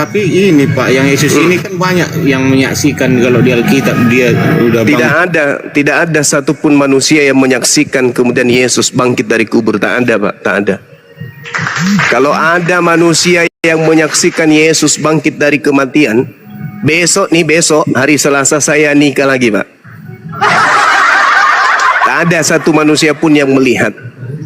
Tapi ini Pak, yang Yesus ini kan banyak yang menyaksikan kalau di Alkitab dia udah Tidak ada satupun manusia yang menyaksikan kemudian Yesus bangkit dari kubur. Tak ada, Pak, tak ada. Kalau ada manusia yang menyaksikan Yesus bangkit dari kematian, besok hari Selasa saya nikah lagi, Pak. Tak ada satu manusia pun yang melihat.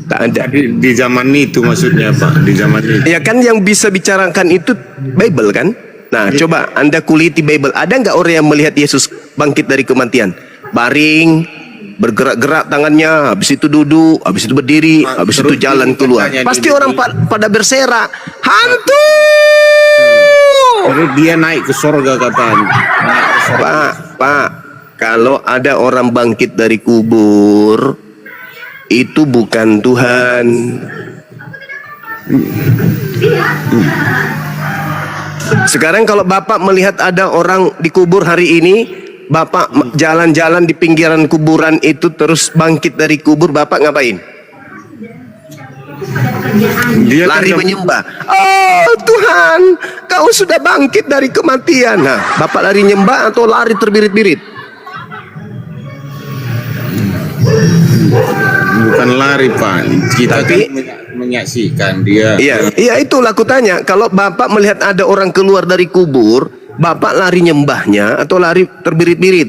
Tak ada. di zaman itu maksudnya Pak, di zaman itu. Ya kan yang bisa bicarakan itu Bible kan? Nah, coba Anda kuliti Bible. Ada nggak orang yang melihat Yesus bangkit dari kematian? Baring, bergerak-gerak tangannya, habis itu duduk, habis itu berdiri, habis itu jalan keluar. Pasti orang pada berserak, hantu. Jadi dia naik ke surga katanya. Pak, kalau ada orang bangkit dari kubur, itu bukan Tuhan. Sekarang kalau Bapak melihat ada orang dikubur hari ini, Bapak jalan-jalan di pinggiran kuburan itu terus bangkit dari kubur, Bapak ngapain? Dia lari menyembah. Oh Tuhan, Kau sudah bangkit dari kematian. Nah, Bapak lari nyembah atau lari terbirit-birit? Bukan lari Pak, kita Tapi, kan menyaksikan dia. Iya itulah aku tanya. Kalau Bapak melihat ada orang keluar dari kubur, Bapak lari nyembahnya atau lari terbirit-birit?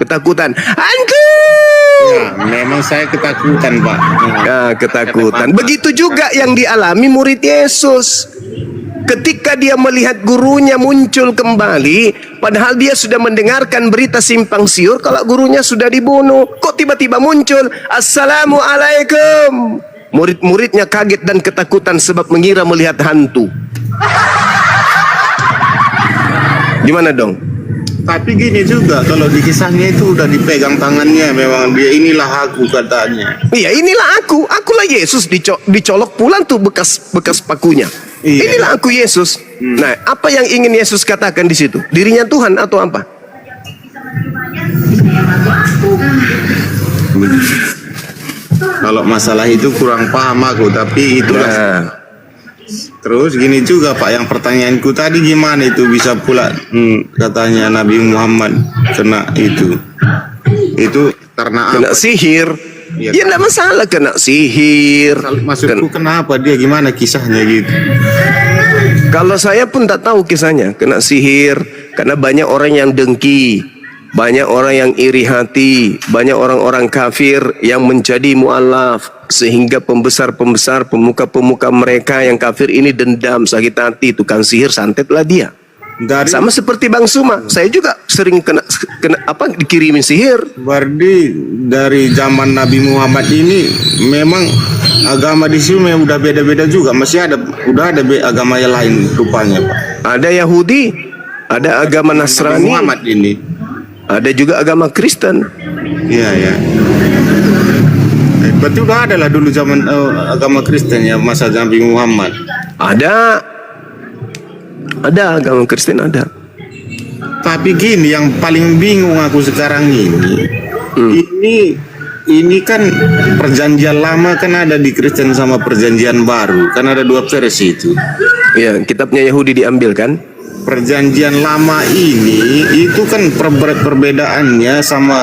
Ketakutan. Hantu! Ya, memang saya ketakutan Pak. Ya, ketakutan. Begitu juga yang dialami murid Yesus. Ketika dia melihat gurunya muncul kembali, padahal dia sudah mendengarkan berita simpang siur kalau gurunya sudah dibunuh. Kok tiba-tiba muncul, Assalamualaikum. Murid-muridnya kaget dan ketakutan sebab mengira melihat hantu. Gimana dong? Tapi gini juga, kalau di kisahnya itu udah dipegang tangannya, memang dia inilah aku katanya. Iya, inilah akulah Yesus. Dicolok pulang tuh bekas pakunya. Iya. Inilah aku Yesus. Nah, apa yang ingin Yesus katakan di situ? Dirinya Tuhan atau apa? Kalau masalah itu kurang paham aku, tapi itulah. Nah. Terus gini juga Pak, yang pertanyaanku tadi gimana itu bisa pula katanya Nabi Muhammad kena itu karena kena apa? sihir. Ya enggak masalah kena sihir. Maksudku kenapa dia, gimana kisahnya gitu? Kalau saya pun tak tahu kisahnya. Kena sihir karena banyak orang yang dengki, banyak orang yang iri hati, banyak orang-orang kafir yang menjadi mu'alaf, sehingga pembesar-pembesar, pemuka-pemuka mereka yang kafir ini dendam, sakit hati, tukang sihir santetlah dia. Sama seperti Bang Suma, saya juga sering kena dikirimin sihir. Berarti dari zaman Nabi Muhammad ini memang agama di sini udah beda-beda juga, udah ada agama yang lain rupanya Pak. Ada Yahudi, ada agama Nasrani, Nabi Muhammad ini. Ada juga agama Kristen. Iya. Berarti udah ada lah dulu zaman agama Kristen ya, masa Nabi Muhammad. Ada agama Kristen ada. Tapi gini, yang paling bingung aku sekarang ini kan perjanjian lama kan ada di Kristen sama perjanjian baru, kan ada dua versi itu. Iya, kitabnya Yahudi diambil kan? Perjanjian lama ini itu kan perbedaannya sama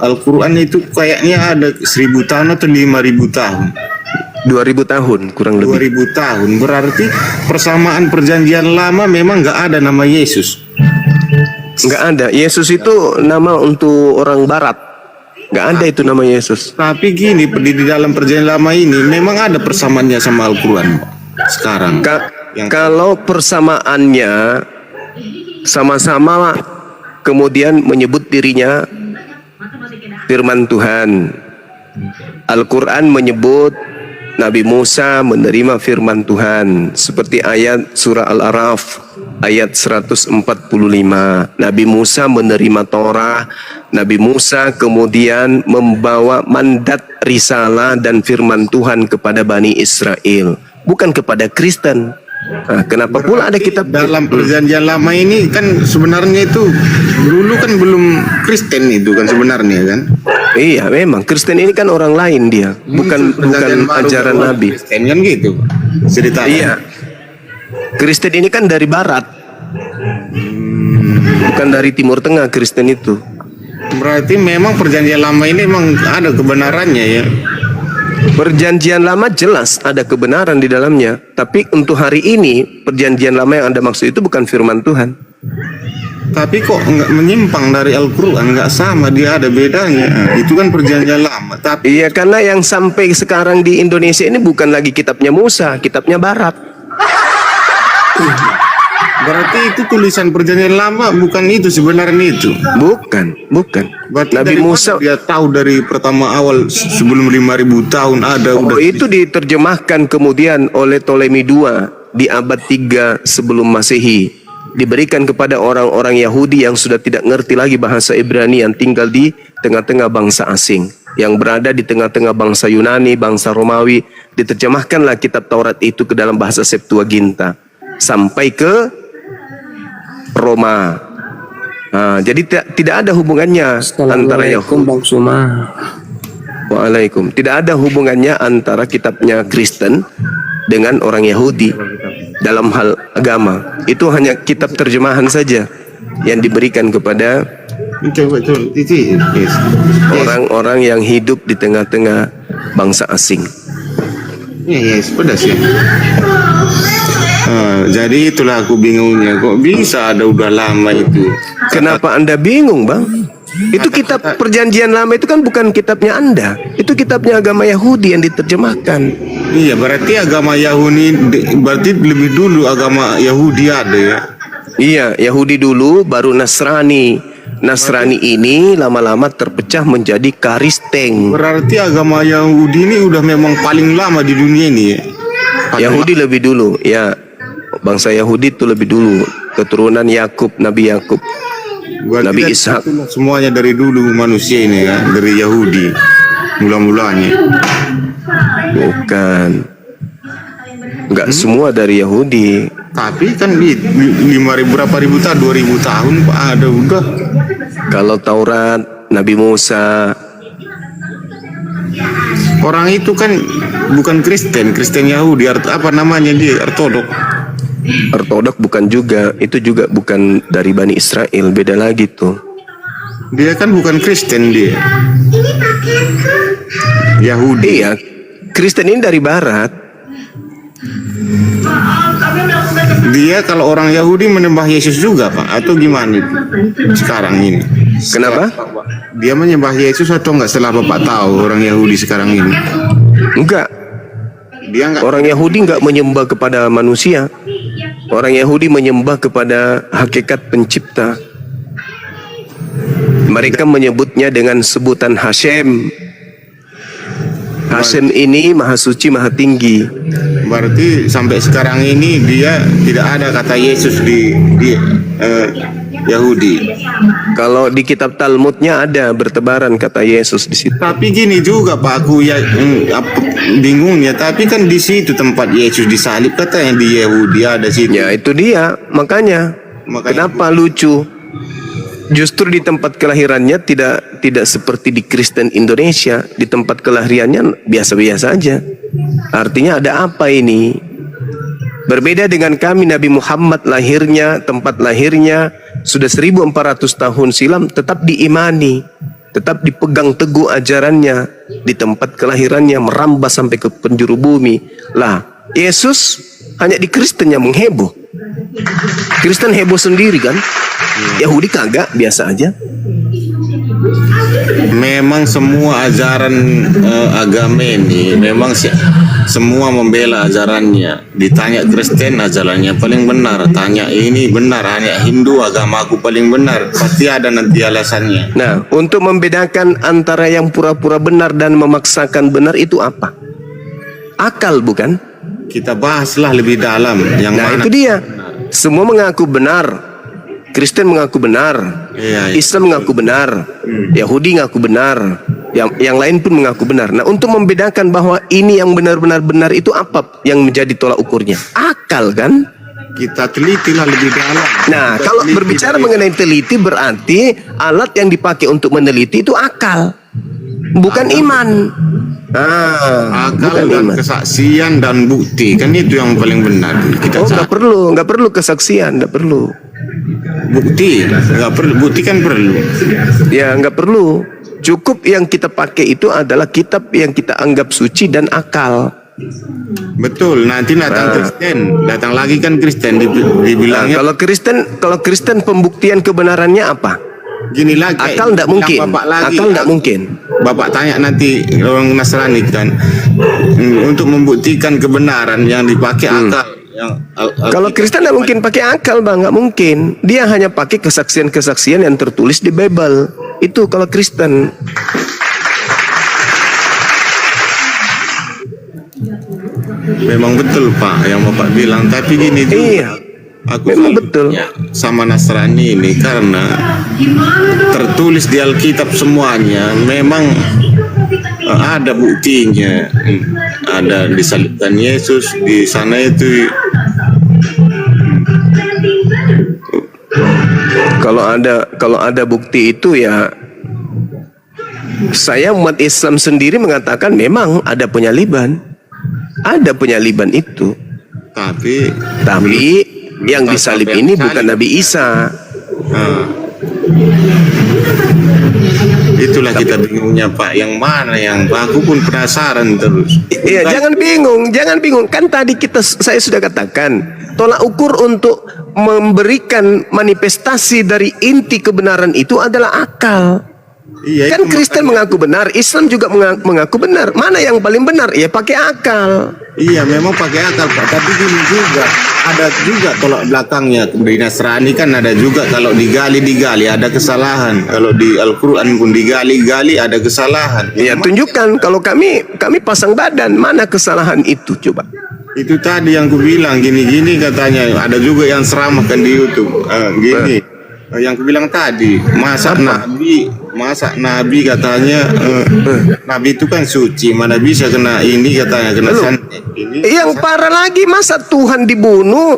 Al-Quran itu kayaknya ada 1000 tahun atau 5000 tahun. 2000 tahun kurang lebih. 2000 tahun berarti persamaan perjanjian lama memang nggak ada nama Yesus. Nggak ada. Yesus itu nama untuk orang Barat. Nggak ada itu nama Yesus. Tapi gini, di dalam perjanjian lama ini memang ada persamaannya sama Al-Quran sekarang. Kalau persamaannya sama-sama kemudian menyebut dirinya firman Tuhan. Al-Quran menyebut Nabi Musa menerima firman Tuhan seperti ayat surah Al-A'raf ayat 145. Nabi Musa menerima Torah. Nabi Musa kemudian membawa mandat risalah dan firman Tuhan kepada Bani Israel, bukan kepada Kristen. Nah, kenapa pula ada kitab dalam perjanjian lama ini kan sebenarnya itu dulu kan belum Kristen itu kan sebenarnya kan? Iya, memang Kristen ini kan orang lain dia, bukan ajaran Nabi. Kristen kan gitu ceritanya. Iya, Kristen ini kan dari Barat. Bukan dari Timur Tengah Kristen itu. Berarti memang perjanjian lama ini memang ada kebenarannya ya. Perjanjian lama jelas ada kebenaran di dalamnya. Tapi untuk hari ini perjanjian lama yang Anda maksud itu bukan firman Tuhan. Tapi kok nggak menyimpang dari Al-Quran, nggak sama, dia ada bedanya. Nah, itu kan perjanjian lama. Tapi Iya, karena yang sampai sekarang di Indonesia ini bukan lagi kitabnya Musa, kitabnya Barat. berarti itu tulisan perjanjian lama, bukan itu sebenarnya itu. Bukan. Berarti Nabi dari Musa, mana dia tahu dari pertama awal sebelum 5.000 tahun ada udah. itu diterjemahkan kemudian oleh Ptolemy II di abad 3 sebelum Masehi. Diberikan kepada orang-orang Yahudi yang sudah tidak ngerti lagi bahasa Ibrani, yang tinggal di tengah-tengah bangsa asing, yang berada di tengah-tengah bangsa Yunani, bangsa Romawi. Diterjemahkanlah kitab Taurat itu ke dalam bahasa Septuaginta sampai ke Roma. Nah, jadi tidak ada hubungannya antara Yahudi. Bang Suma. Waalaikum. Tidak ada hubungannya antara kitabnya Kristen dengan orang Yahudi dalam hal agama. Itu hanya kitab terjemahan saja yang diberikan kepada Coba itu. Yes. orang-orang yang hidup di tengah-tengah bangsa asing. Yes, pedas ya. Jadi itulah aku bingungnya, kok bisa ada udah lama itu. Kenapa Anda bingung, Bang? Itu kitab perjanjian lama itu kan bukan kitabnya Anda. Itu kitabnya agama Yahudi yang diterjemahkan. Iya, berarti agama Yahudi, berarti lebih dulu agama Yahudi ada ya. Iya, Yahudi dulu baru Nasrani. Nasrani ini lama-lama terpecah menjadi Kristen. Berarti agama Yahudi ini udah memang paling lama di dunia ini ya. Yahudi lebih dulu, ya. Bangsa Yahudi itu lebih dulu, keturunan Yakub, Nabi Yakub. Berarti Nabi kan Ishak. semuanya dari dulu manusia ini ya, dari Yahudi mula-mulanya. Bukan. Enggak semua dari Yahudi. Tapi kan di 5.000 berapa ribu tahun, 2.000 tahun Pak, ada udah. Kalau Taurat, Nabi Musa, Orang itu kan bukan Kristen Yahudi, apa namanya dia, Ortodok bukan juga, itu juga bukan dari Bani Israel, beda lagi tuh. Dia kan bukan Kristen dia. Yahudi. Iya, Kristen ini dari Barat. Dia kalau orang Yahudi menyembah Yesus juga Pak, atau gimana itu sekarang ini? Kenapa? Dia menyembah Yesus atau enggak setelah Bapak tahu orang Yahudi sekarang ini? Enggak. Dia enggak. Orang Yahudi enggak menyembah kepada manusia. Orang Yahudi menyembah kepada hakikat pencipta. Mereka menyebutnya dengan sebutan Hashem. Hashem ini maha suci, maha tinggi. Berarti sampai sekarang ini dia tidak ada kata Yesus di Yahudi. Kalau di kitab Talmudnya ada bertebaran kata Yesus di situ. Tapi gini juga Pak, aku ya bingungnya. Tapi kan di situ tempat Yesus disalib, katanya di Yahudi ada situ. Ya itu dia, makanya kenapa lucu? Justru di tempat kelahirannya tidak seperti di Kristen Indonesia. Di tempat kelahirannya biasa-biasa aja. Artinya ada apa ini? Berbeda dengan kami, Nabi Muhammad lahirnya, tempat lahirnya sudah 1400 tahun silam tetap diimani, tetap dipegang teguh ajarannya. Di tempat kelahirannya merambah sampai ke penjuru bumi. Lah, Yesus hanya di Kristen yang mengheboh. Kristen heboh sendiri kan? Yahudi kagak, biasa aja. Memang semua ajaran agama ini memang semua membela ajarannya. Ditanya Kristen ajarannya paling benar, tanya ini benar, hanya Hindu agamaku paling benar, pasti ada nanti alasannya. Nah, untuk membedakan antara yang pura-pura benar dan memaksakan benar itu apa? Akal bukan? Kita bahaslah lebih dalam yang Nah mana. itu dia. Semua mengaku benar. Kristen mengaku benar. Iya. Islam mengaku benar. Yahudi mengaku benar. Yang lain pun mengaku benar. Nah, untuk membedakan bahwa ini yang benar-benar benar itu apa yang menjadi tolak ukurnya? Akal kan? Kita telitilah lebih dalam. Nah, Kita kalau teliti berbicara dari- mengenai teliti berarti alat yang dipakai untuk meneliti itu akal. Bukan iman. akal Bukan dan iman. kesaksian dan bukti, kan itu yang paling benar kita Oh, cari. nggak perlu kesaksian, nggak perlu. Bukti, nggak perlu. Bukti kan perlu. Ya nggak perlu. Cukup yang kita pakai itu adalah kitab yang kita anggap suci dan akal. Betul. Nanti datang Kristen, datang lagi kan Kristen dibilangnya. Kalau Kristen pembuktian kebenarannya apa? Gini lagi. Akal tidak mungkin. Akal tidak mungkin. Bapak tanya nanti orang Nasrani kan, untuk membuktikan kebenaran yang dipakai akal. Kalau Kristen tidak mungkin pakai akal, Bang, nggak mungkin. Dia hanya pakai kesaksian-kesaksian yang tertulis di Bible. Itu kalau Kristen. Memang betul Pak yang Bapak bilang, tapi gini juga. Iya. Aku Memang selalu betul. sama Nasrani ini karena tertulis di Alkitab semuanya memang ada buktinya. Ada disalibkan Yesus di sana itu. Kalau ada bukti itu ya, saya umat Islam sendiri mengatakan memang ada penyaliban. Ada penyaliban itu. Tapi yang disalib ini bukan Nabi Isa. Itulah kita bingungnya Pak. Yang mana yang aku pun penasaran terus. Iya, jangan bingung. Kan tadi saya sudah katakan, tolak ukur untuk memberikan manifestasi dari inti kebenaran itu adalah akal. Iya, Kan Kristen mengaku benar, Islam juga mengaku benar. Mana yang paling benar? Ya pakai akal. Iya, memang pakai akal Pak. Tapi gini juga, ada juga tolak belakangnya. Di Nasrani kan ada juga, kalau digali ada kesalahan. Kalau di Al-Quran pun digali ada kesalahan. Ya tunjukkan. Kalau kami pasang badan, mana kesalahan itu coba? Itu tadi yang ku bilang, gini-gini katanya. Ada juga yang seramahkan di YouTube. Gini. Yang ku bilang tadi, masa Nabi katanya Nabi itu kan suci, mana bisa kena ini katanya, kena santet ini. Yang parah lagi, masa Tuhan dibunuh?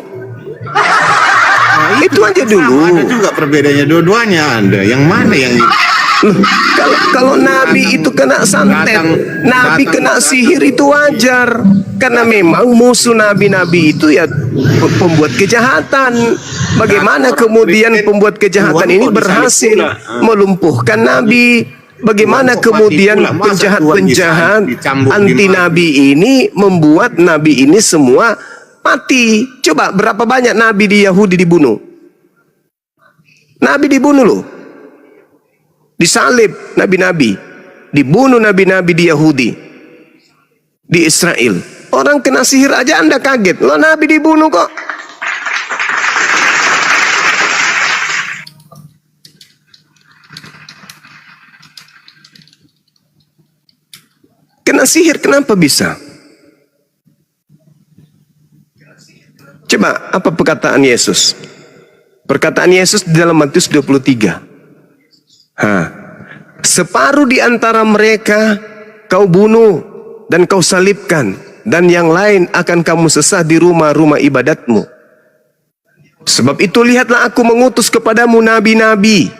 Itu aja dulu. Ada juga perbedaannya, dua-duanya ada. Yang mana yang Kalau Nabi itu kena santet, Nabi kena sihir itu wajar. Karena memang musuh Nabi-Nabi itu ya pembuat kejahatan. Bagaimana kemudian pembuat kejahatan ini berhasil melumpuhkan Nabi? Bagaimana kemudian penjahat-penjahat anti Nabi ini membuat Nabi ini semua mati? Coba berapa banyak Nabi di Yahudi dibunuh? Nabi dibunuh loh. Disalib nabi-nabi, dibunuh nabi-nabi di Yahudi, di Israel. Orang kena sihir aja Anda kaget, loh nabi dibunuh kok. Kena sihir kenapa bisa? Coba apa perkataan Yesus? Perkataan Yesus di dalam Matius 23. Separuh di antara mereka kau bunuh dan kau salibkan, dan yang lain akan kamu sesah di rumah-rumah ibadatmu. Sebab itu lihatlah aku mengutus kepadamu nabi-nabi,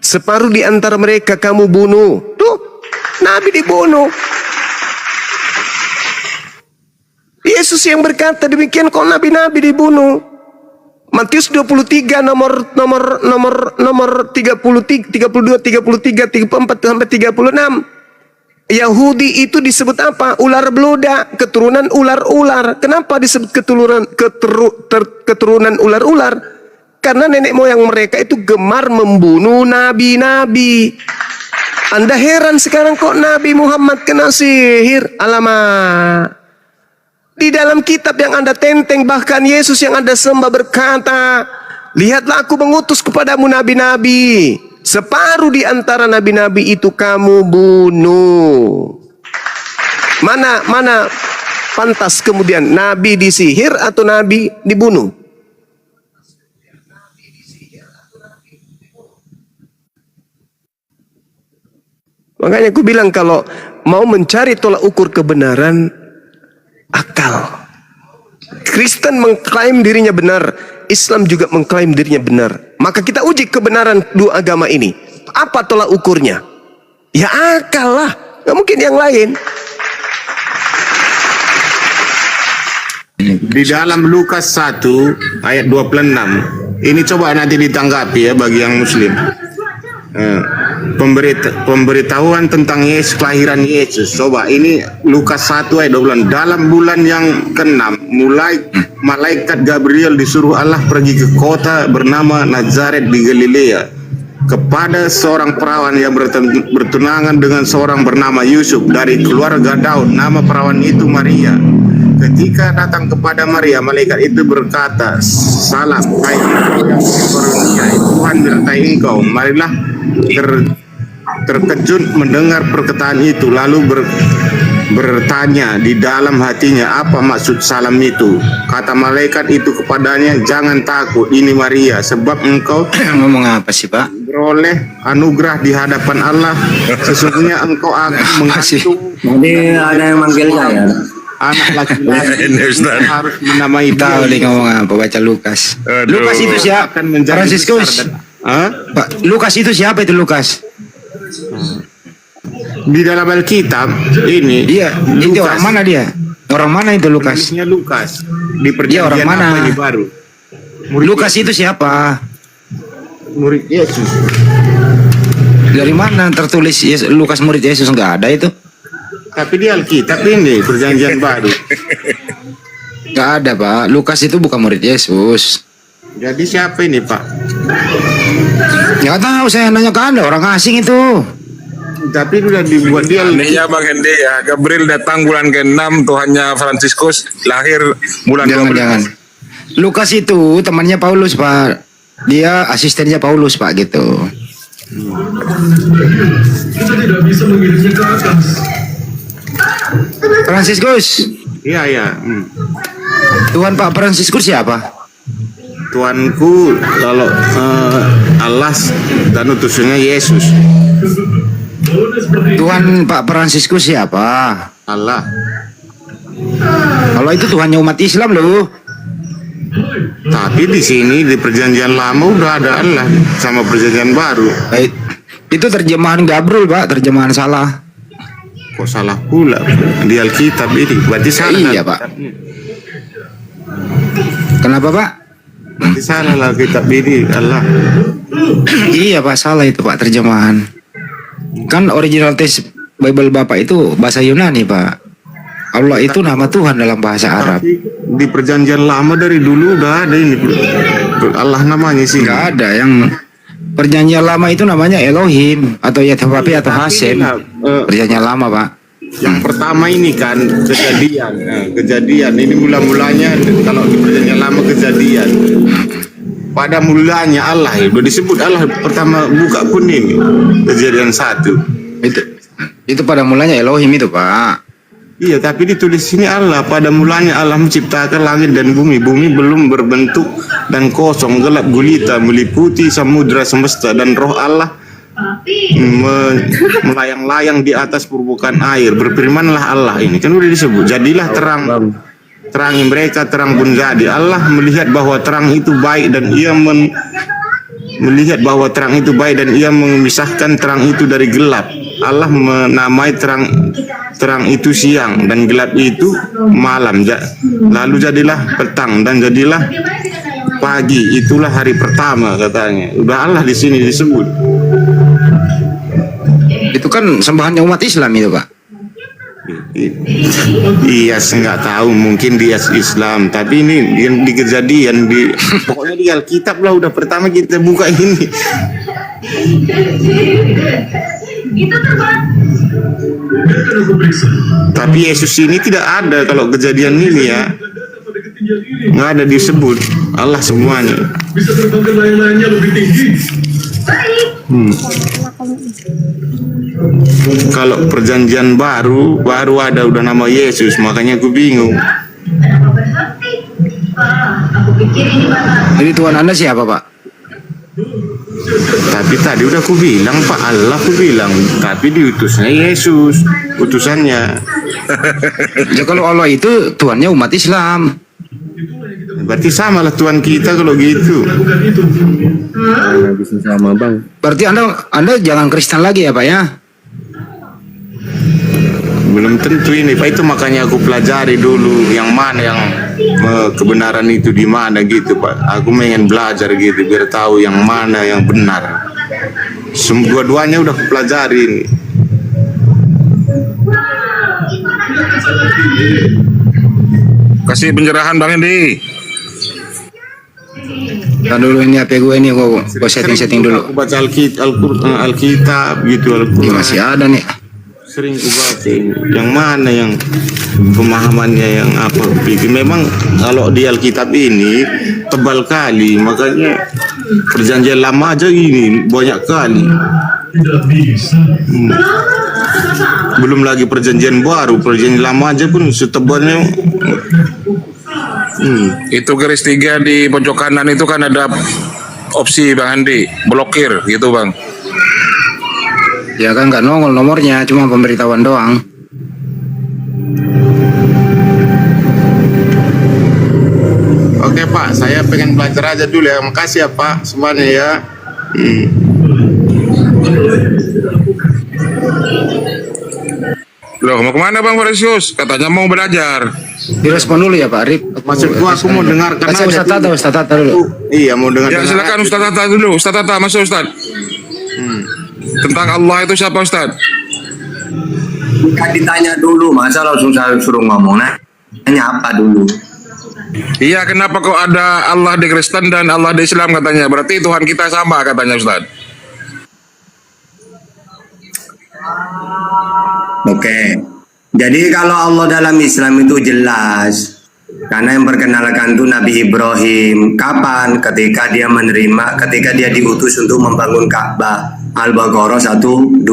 separuh di antara mereka kamu bunuh. Tuh, nabi dibunuh. Yesus yang berkata demikian, kok nabi-nabi dibunuh? Matius 23 nomor 33, 32, 33, 34 sampai 36. Yahudi itu disebut apa? Ular beluda, keturunan ular-ular. Kenapa disebut keturunan ular-ular? Karena nenek moyang mereka itu gemar membunuh nabi-nabi. Anda heran sekarang kok Nabi Muhammad kena sihir? Alamak. Di dalam kitab yang Anda tenteng, bahkan Yesus yang Anda sembah berkata, lihatlah aku mengutus kepadamu nabi-nabi, separuh di antara nabi-nabi itu kamu bunuh. Mana pantas kemudian nabi disihir atau nabi dibunuh? Makanya aku bilang kalau mau mencari tolak ukur kebenaran, akal. Kristen mengklaim dirinya benar, Islam juga mengklaim dirinya benar. Maka kita uji kebenaran dua agama ini. Apa tolak ukurnya? Ya akal lah, nggak mungkin yang lain. Di dalam Lukas 1 ayat 26 Ini coba nanti ditanggapi ya bagi yang muslim. Pemberitahuan tentang Yesus, kelahiran Yesus. Coba ini Lukas 1 ayat 12. Dalam bulan yang ke-6 mulai malaikat Gabriel disuruh Allah pergi ke kota bernama Nazaret di Galilea kepada seorang perawan yang bertunangan dengan seorang bernama Yusuf dari keluarga Daud. Nama perawan itu Maria. Ketika datang kepada Maria, malaikat itu berkata, "Salam, hai engkau yang dikarunia, Tuhan menyertai engkau." Marilah terkejut mendengar perkataan itu, lalu bertanya di dalam hatinya, apa maksud salam itu? Kata malaikat itu kepadanya, "Jangan takut, ini Maria, sebab engkau ngomong apa sih, Pak? beroleh anugerah di hadapan Allah. Sesungguhnya engkau akan mengandung Ini ada yang manggil saya. anak laki-laki yang harus menamai Tahu nih dia. ngomong apa, baca Lukas. Aduh. Lukas itu siapa? Akan menjadi Fransiskus. besar dan- Hah? Pak, Lukas itu siapa itu Lukas? Di dalam Alkitab ini Dia, itu Lukas, orang mana dia? Orang mana itu Lukas? Penulisnya Lukas. Di Dia orang perjanjian mana? apa ini baru? Lukas itu siapa? Murid Yesus. Dari mana tertulis Lukas murid Yesus? Enggak ada itu. Tapi di Alkitab ini perjanjian baru. Enggak ada, Pak. Lukas itu bukan murid Yesus. Jadi siapa ini, Pak? Enggak tahu, saya nanya ke Anda, orang asing itu. Tapi udah dibuat dia. Anehnya Bang Hende ya, Gabriel datang bulan ke-6, Tuhannya Fransiskus lahir bulan 12. Jangan. Lukas itu temannya Paulus, Pak. Dia asistennya Paulus, Pak, gitu. Kita tidak bisa mengirimnya ke atas. Fransiskus. Iya, iya. Tuhan Pak Fransiskus siapa? Tuanku kalau Allah dan utusannya Yesus. Tuhan Pak Fransiskus siapa? Allah. Kalau itu Tuhannya umat Islam loh. Tapi di sini di perjanjian lama udah ada Allah sama perjanjian baru. Itu terjemahan Gabriel, Pak, terjemahan salah. Kok salah pula di Alkitab ini? Berarti salah. Iya, Pak. Kenapa, Pak? Berarti salah lah Alkitab ini Allah. Iya, Pak, salah itu, Pak, terjemahan. Kan original teks Bible Bapak itu bahasa Yunani, Pak. Allah itu nama Tuhan dalam bahasa Arab. Tapi di perjanjian lama dari dulu udah ada ini Allah namanya sih. Enggak ada yang perjanjian lama itu namanya Elohim atau Yahweh atau Hasem. Perjanjian lama, Pak. Yang pertama ini kan kejadian. Nah, kejadian ini mula-mulanya kalau di perjanjian lama kejadian. Pada mulanya Allah udah disebut Allah pertama buka pun ini kejadian 1. Itu pada mulanya Elohim itu, Pak. Iya, tapi ditulis sini Allah pada mulanya Allah menciptakan langit dan bumi. Bumi belum berbentuk dan kosong, gelap gulita meliputi samudra semesta, dan roh Allah melayang-layang di atas permukaan air. Berfirmanlah Allah, ini kan udah disebut, jadilah terang. Terangi mereka, terang pun jadi. Allah melihat bahwa terang itu baik dan ia melihat bahwa terang itu baik dan ia memisahkan terang itu dari gelap. Allah menamai terang itu siang dan gelap itu malam. Lalu jadilah petang dan jadilah pagi. Itulah hari pertama katanya. Udah Allah di sini disebut. Itu kan sembahannya umat Islam itu, Pak. Iya, nggak tahu, mungkin dia Islam, tapi ini yang di kejadian pokoknya di Alkitab lah udah pertama kita buka ini. Tapi Yesus ini tidak ada kalau kejadian ini ya, nggak ada disebut Allah semuanya. Bisa terbang ke layang-layangnya lebih tinggi. Kalau perjanjian baru ada udah nama Yesus, makanya aku bingung. Jadi Tuhan Anda siapa, Pak? Tapi tadi udah aku bilang Pak, Allah aku bilang, tapi diutusnya Yesus, utusannya. Ya kalau Allah itu Tuhannya umat Islam. Berarti sama lah Tuhan kita kalau gitu. Bisa sama Bang. Berarti Anda jangan Kristen lagi ya, Pak ya? belum tentu ini Pak, itu makanya aku pelajari dulu yang mana yang kebenaran itu di mana gitu Pak. Aku pengen belajar gitu biar tahu yang mana yang benar. Dua-duanya udah aku pelajari ini. Kasih pencerahan Bang Hendi. Ntar dulu ini HP gue ini gue setting dulu. Aku baca Alkitab gitu, Ini Al-Quran. masih ada nih. Sering aku baca ini. Yang mana yang pemahamannya yang apa begitu. Memang kalau di Alkitab ini tebal kali, makanya perjanjian lama aja ini banyak kali. Tidak bisa. Belum lagi perjanjian baru, perjanjian lama aja pun setebalnya. Itu garis 3 di pojok kanan itu kan ada opsi Bang Hendi, blokir gitu Bang. Ya kan nggak nongol nomornya, cuma pemberitahuan doang. Oke Pak, saya pengen belajar aja dulu ya. Makasih ya Pak semuanya ya. Loh, mau kemana Bang Farisius? Katanya mau belajar. Direspon dulu ya Pak Arif. Maksudku aku mau dengarkan aja Ustaz Tata dulu. Iya, mau dengar. Ya silakan Ustaz Tata dulu. Ustaz Tata masuk Ustaz. Tentang Allah itu siapa Ustaz? Kan ditanya dulu, masa langsung saya suruh ngomong. Nanya apa dulu? Iya, kenapa kok ada Allah di Kristen dan Allah di Islam katanya? Berarti Tuhan kita sama katanya Ustaz. Oke. Jadi kalau Allah dalam Islam itu jelas. Karena yang perkenalkan itu Nabi Ibrahim. Kapan? Ketika dia diutus untuk membangun Ka'bah. Al-Baqarah 127.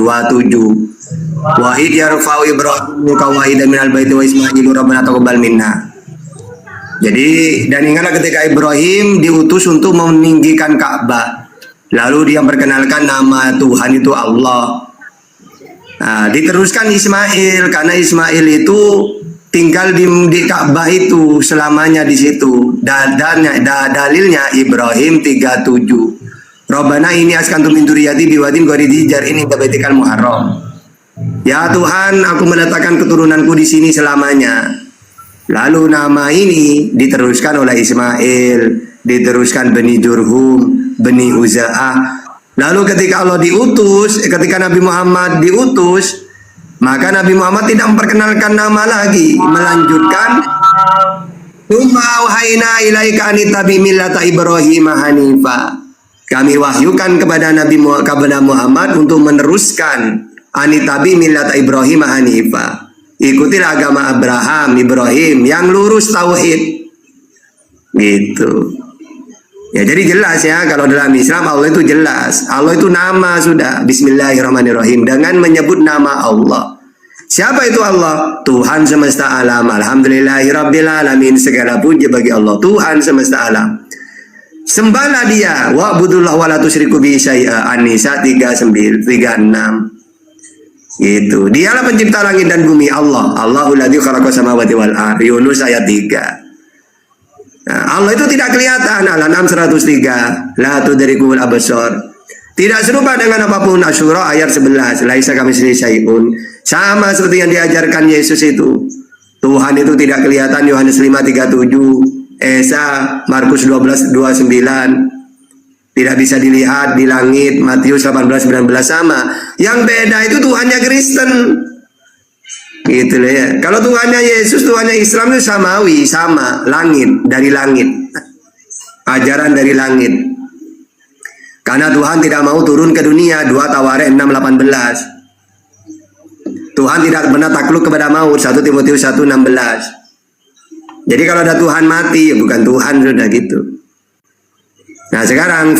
Wahid yarfa'u Ibrahim kawahidan minal baiti wa Ismailu rabbana taqabbal minna. Jadi dan ingatlah ketika Ibrahim diutus untuk meninggikan Ka'bah. Lalu dia memperkenalkan nama Tuhan itu Allah. Nah, diteruskan Ismail karena Ismail itu tinggal di Ka'bah itu selamanya di situ. Dalilnya Ibrahim 37. Rabbana ini askantu min dzurriyyati biwadin ghairi dzi zar'in inda baitikal muharram. Ya Tuhan, aku meletakkan keturunanku di sini selamanya. Lalu nama ini diteruskan oleh Ismail, diteruskan Bani Jurhum, Bani Huza'ah. Lalu ketika Allah diutus, ketika Nabi Muhammad diutus, maka Nabi Muhammad tidak memperkenalkan nama lagi, melanjutkan Tsumma auhayna ilaika an ittabi millata Ibrahim hanifa. Kami wahyukan kepada Muhammad untuk meneruskan anitabi millata Ibrahim hanifa. Ikutilah agama Ibrahim yang lurus tauhid. Gitu. Ya jadi jelas ya kalau dalam Islam Allah itu jelas. Allah itu nama sudah. Bismillahirrahmanirrahim dengan menyebut nama Allah. Siapa itu Allah? Tuhan semesta alam. Alhamdulillahirabbil alamin. Segala puji bagi Allah, Tuhan semesta alam. Sembahlah dia, wa'budullah wa la tusyriku bihi syai'a. An-Nisa 36. Gitu. Dialah pencipta langit dan bumi, Allah. Allahul ladzi khalaqas samawati wal ardh. Yunus ayat 3. Nah, Allah itu tidak kelihatan. Al-An'am 103. La tudrikul absar. Tidak serupa dengan apapun. Asyura ayat 11. Laisa kamitslihi syai'un. Sama seperti yang diajarkan Yesus itu. Tuhan itu tidak kelihatan. Yohanes 5:37. Esa Markus 12:29 tidak bisa dilihat di langit. Matius 18:19 sama. Yang beda itu Tuhannya Kristen. Gitu loh ya. Kalau Tuhannya Yesus, Tuhannya Islam itu samawi, sama, langit, dari langit. Ajaran dari langit. Karena Tuhan tidak mau turun ke dunia. 2 Tawarikh 6:18. Tuhan tidak pernah takluk kepada maut. 1 Timotius 1:16. Jadi kalau ada Tuhan mati, ya bukan Tuhan sudah gitu. Nah sekarang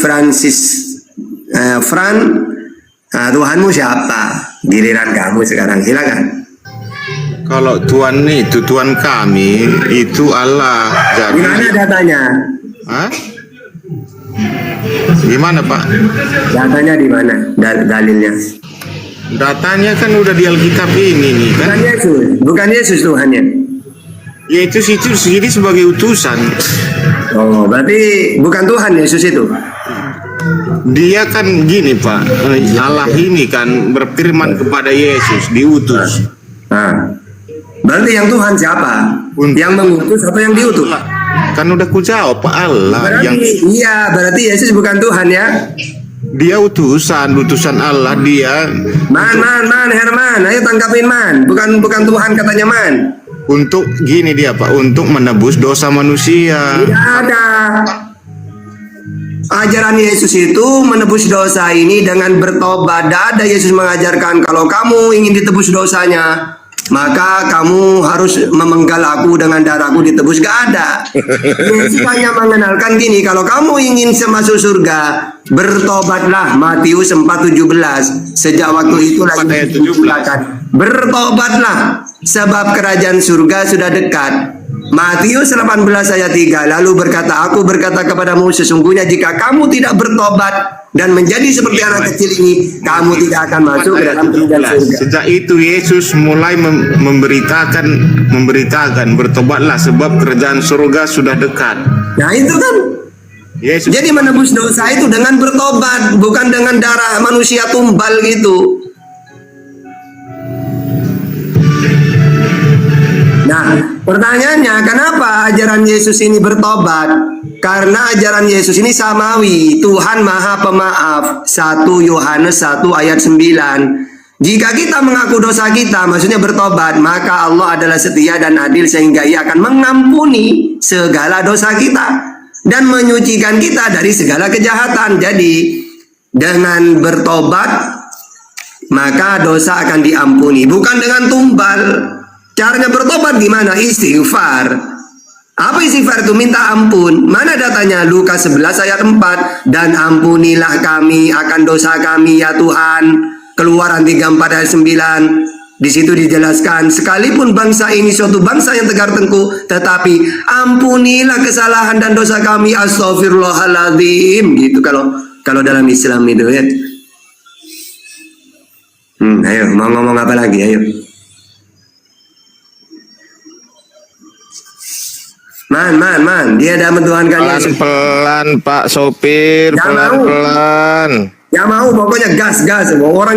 Tuhanmu siapa? Giliran kamu sekarang, silakan. Kalau Tuhan itu Tuhan kami itu Allah. Di mana datanya? Hah? Gimana Pak? Datanya di mana? Dalilnya. Datanya kan udah di Alkitab ini nih kan. Bukan Yesus Tuhannya. Ya itu jadi sebagai utusan. Oh, berarti bukan Tuhan Yesus itu. Dia kan gini Pak, Allah ini kan berfirman kepada Yesus, diutus. Nah, berarti yang Tuhan siapa? Yang mengutus atau yang diutus? Kan udah ku jawab, Pak, Allah Berarti, yang iya, berarti Yesus bukan Tuhan ya? dia utusan Allah dia Man, Herman, ayo tangkapin man. Bukan Tuhan katanya man. untuk gini dia Pak, untuk menebus dosa manusia. Tidak ada. Ajaran Yesus itu menebus dosa ini dengan bertobat. Tidak ada Yesus mengajarkan kalau kamu ingin ditebus dosanya, maka kamu harus memenggal aku dengan darahku ditebus. Gak ada. Yesus hanya mengenalkan gini, kalau kamu ingin masuk surga, bertobatlah. Matius 4:17. Sejak waktu itulah Ayat Yesus mengatakan, bertobatlah sebab kerajaan surga sudah dekat. Matius 18 ayat 3. Lalu berkata, aku berkata kepadamu, sesungguhnya jika kamu tidak bertobat dan menjadi seperti anak kecil ini, kamu tidak akan masuk ke dalam kerajaan surga. Sejak itu Yesus mulai memberitakan bertobatlah sebab kerajaan surga sudah dekat. Nah itu kan. Yesus Jadi menebus dosa itu dengan bertobat, bukan dengan darah manusia tumbal gitu. Nah, pertanyaannya kenapa ajaran Yesus ini bertobat? Karena ajaran Yesus ini samawi, Tuhan Maha Pemaaf. 1 Yohanes 1 ayat 9. Jika kita mengaku dosa kita, maksudnya bertobat, maka Allah adalah setia dan adil sehingga Ia akan mengampuni segala dosa kita dan menyucikan kita dari segala kejahatan. Jadi, dengan bertobat, maka dosa akan diampuni, bukan dengan tumbal. Caranya bertobat gimana? Istighfar. Apa istighfar itu? Minta ampun. Mana datanya? Lukas 11 ayat 4. Dan ampunilah kami akan dosa kami ya Tuhan. Keluaran 34 ayat 9. Di situ dijelaskan, sekalipun bangsa ini suatu bangsa yang tegar tengkuk, tetapi ampunilah kesalahan dan dosa kami. Astaghfirullahaladzim. Gitu kalau dalam Islam itu ya. Ayo, mau ngomong apa lagi? Ayo. Man, dia ada mentuhankan Yesus. pelan-pelan Pak sopir, Nggak mau. pelan-pelan. Ya mau, pokoknya gas. Orang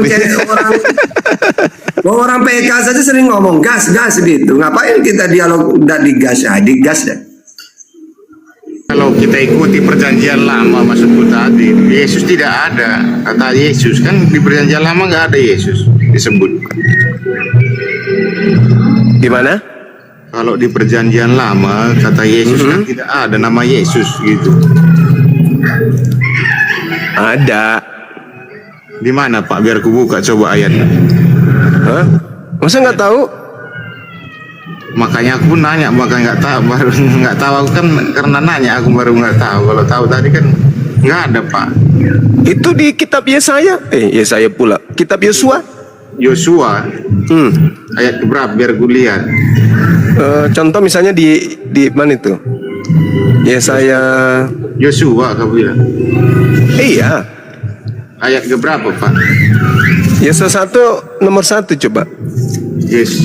orang PK saja sering ngomong gas gitu. Ngapain kita dialog udah digas ya, digas deh. Kalau kita ikuti perjanjian lama, maksudku tadi, Yesus tidak ada. Kata Yesus kan di perjanjian lama nggak ada Yesus disebut. Gimana? Kalau di perjanjian lama kata Yesus kan tidak ada nama Yesus gitu. Ada. Di mana Pak? Biar ku buka coba ayatnya. Hah? Masa nggak tahu? Makanya aku nanya, makanya nggak tahu, baru nggak tahu aku kan karena nanya aku baru nggak tahu. Kalau tahu tadi kan nggak ada Pak. Itu di kitab Yesaya. Yesaya pula. Kitab Yosua. Yosua ayat berapa? Biar ku lihat. Contoh misalnya di mana itu? Yesaya. Yosua kau bilang. Iya. Ayat berapa Pak? Yesaya 1 nomor 1 coba. Yes.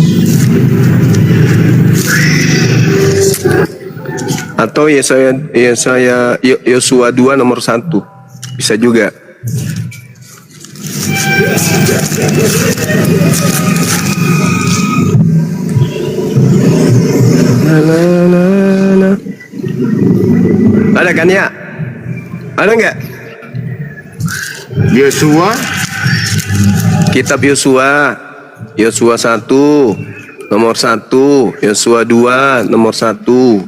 Atau Yosua 2 nomor 1. Bisa juga. Ada kan ya? Ada nggak? Yosua Kitab Yosua 1 nomor 1, Yosua 2 nomor 1.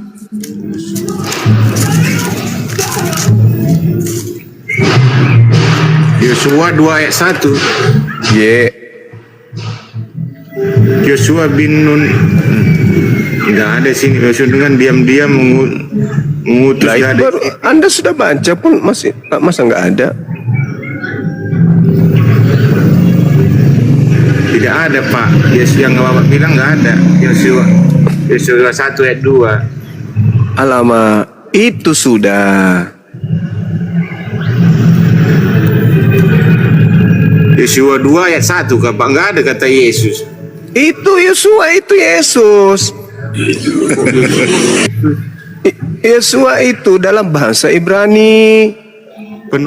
Yosua 2 ayat 1. Yosua bin Nun. Nggak ada sini. Yosua dengan diam-diam mengutus. Lah, itu baru Anda sudah baca pun masa nggak ada? Tidak ada Pak. Yesus yang Bapak bilang nggak ada. Yosua 1 ayat 2. Alamak, itu sudah. Yosua 2 ayat 1 Pak. Nggak ada kata Yesus. Itu Yosua, itu Yesus. Yosua itu dalam bahasa Ibrani.